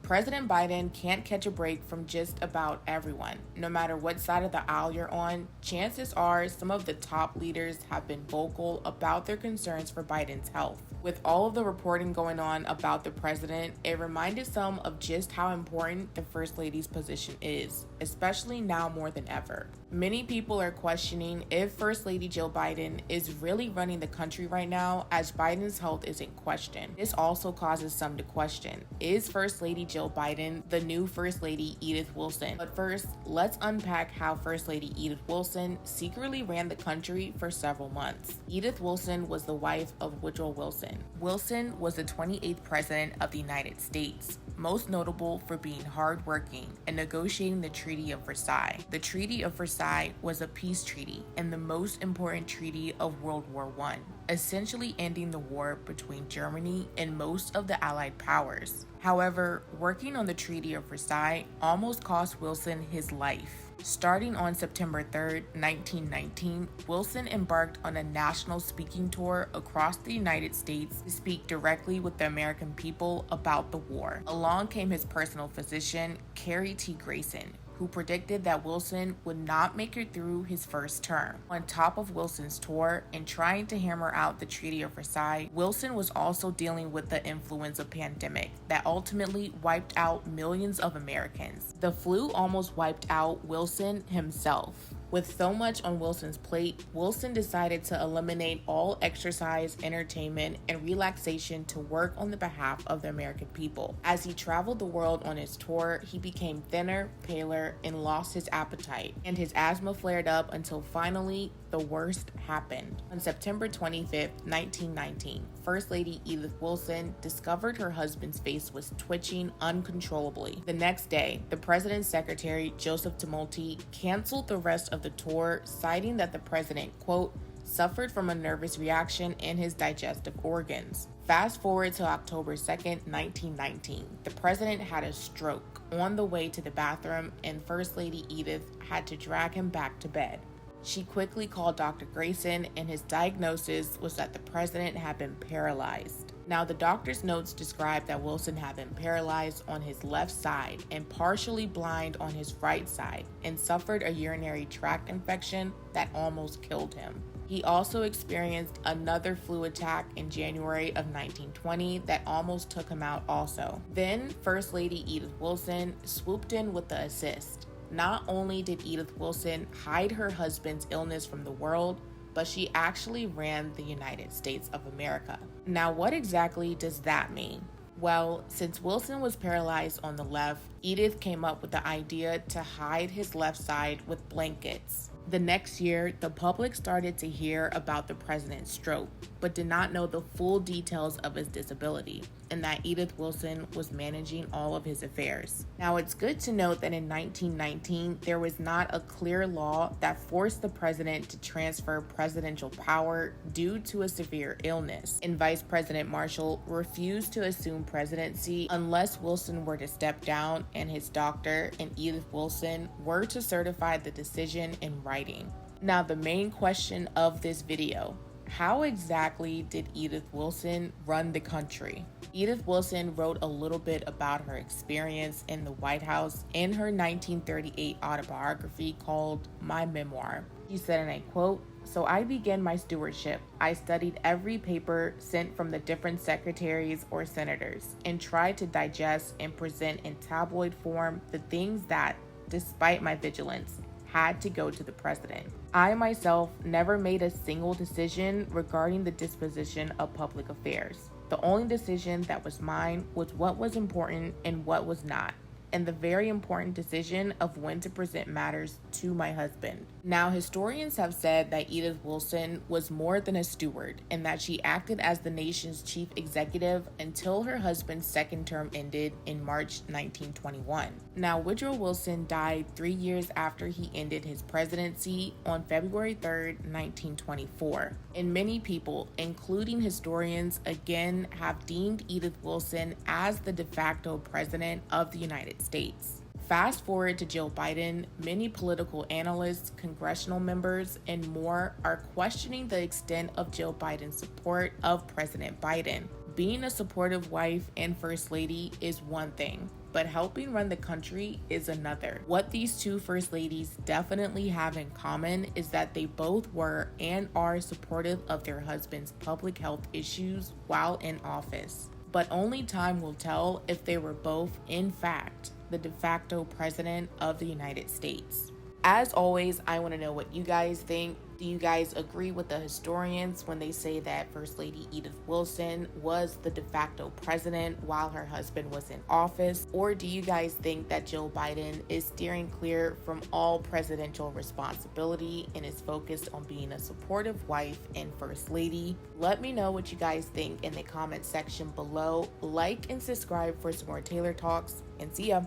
President Biden can't catch a break from just about everyone. No matter what side of the aisle you're on, chances are some of the top leaders have been vocal about their concerns for Biden's health. With all of the reporting going on about the president, it reminded some of just how important the First Lady's position is, especially now more than ever. Many people are questioning if First Lady Jill Biden is really running the country right now, as Biden's health is in question. This also causes some to question, is First Lady Jill Biden the new First Lady Edith Wilson? But first, let's unpack how First Lady Edith Wilson secretly ran the country for several months. Edith Wilson was the wife of Woodrow Wilson. Wilson was the 28th President of the United States, most notable for being hardworking and negotiating the Treaty of Versailles. The Treaty of Versailles was a peace treaty and the most important treaty of World War I, essentially ending the war between Germany and most of the Allied powers. However, working on the Treaty of Versailles almost cost Wilson his life. Starting on September 3, 1919, Wilson embarked on a national speaking tour across the United States to speak directly with the American people about the war. Along came his personal physician, Carrie T. Grayson, who predicted that Wilson would not make it through his first term. On top of Wilson's tour and trying to hammer out the Treaty of Versailles, Wilson was also dealing with the influenza pandemic that ultimately wiped out millions of Americans. The flu almost wiped out Wilson himself. With so much on Wilson's plate, Wilson decided to eliminate all exercise, entertainment, and relaxation to work on the behalf of the American people. As he traveled the world on his tour, he became thinner, paler, and lost his appetite, and his asthma flared up until finally the worst happened. On September 25, 1919, First Lady Edith Wilson discovered her husband's face was twitching uncontrollably. The next day, the president's secretary, Joseph Tumulty, canceled the rest of the tour, citing that the president, quote, suffered from a nervous reaction in his digestive organs. Fast forward to October 2nd, 1919. The president had a stroke on the way to the bathroom, and First Lady Edith had to drag him back to bed. She quickly called Dr. Grayson, and his diagnosis was that the president had been paralyzed. Now, the doctor's notes described that Wilson had been paralyzed on his left side and partially blind on his right side, and suffered a urinary tract infection that almost killed him. He also experienced another flu attack in January of 1920 that almost took him out also. Then, First Lady Edith Wilson swooped in with the assist. Not only did Edith Wilson hide her husband's illness from the world, but she actually ran the United States of America. Now, what exactly does that mean? Well, since Wilson was paralyzed on the left, Edith came up with the idea to hide his left side with blankets. The next year, the public started to hear about the president's stroke, but did not know the full details of his disability, and that Edith Wilson was managing all of his affairs. Now, it's good to note that in 1919, there was not a clear law that forced the president to transfer presidential power due to a severe illness, and Vice President Marshall refused to assume presidency unless Wilson were to step down and his doctor and Edith Wilson were to certify the decision in writing. Now, the main question of this video: how exactly did Edith Wilson run the country? Edith Wilson wrote a little bit about her experience in the White House in her 1938 autobiography called My Memoir. She said, and I quote, "So I began my stewardship. I studied every paper sent from the different secretaries or senators and tried to digest and present in tabloid form the things that, despite my vigilance, had to go to the president. I myself never made a single decision regarding the disposition of public affairs. The only decision that was mine was what was important and what was not, and the very important decision of when to present matters to my husband." Now, historians have said that Edith Wilson was more than a steward, and that she acted as the nation's chief executive until her husband's second term ended in March 1921. Now, Woodrow Wilson died 3 years after he ended his presidency on February 3rd, 1924. And many people, including historians, again have deemed Edith Wilson as the de facto president of the United States. Fast forward to Jill Biden, many political analysts, congressional members, and more are questioning the extent of Jill Biden's support of President Biden. Being a supportive wife and first lady is one thing, but helping run the country is another. What these two first ladies definitely have in common is that they both were and are supportive of their husband's public health issues while in office. But only time will tell if they were both, in fact, the de facto president of the United States. As always, I want to know what you guys think. Do you guys agree with the historians when they say that First Lady Edith Wilson was the de facto president while her husband was in office? Or do you guys think that Jill Biden is steering clear from all presidential responsibility and is focused on being a supportive wife and First Lady? Let me know what you guys think in the comment section below. Like and subscribe for some more Taylor Talks, and see ya!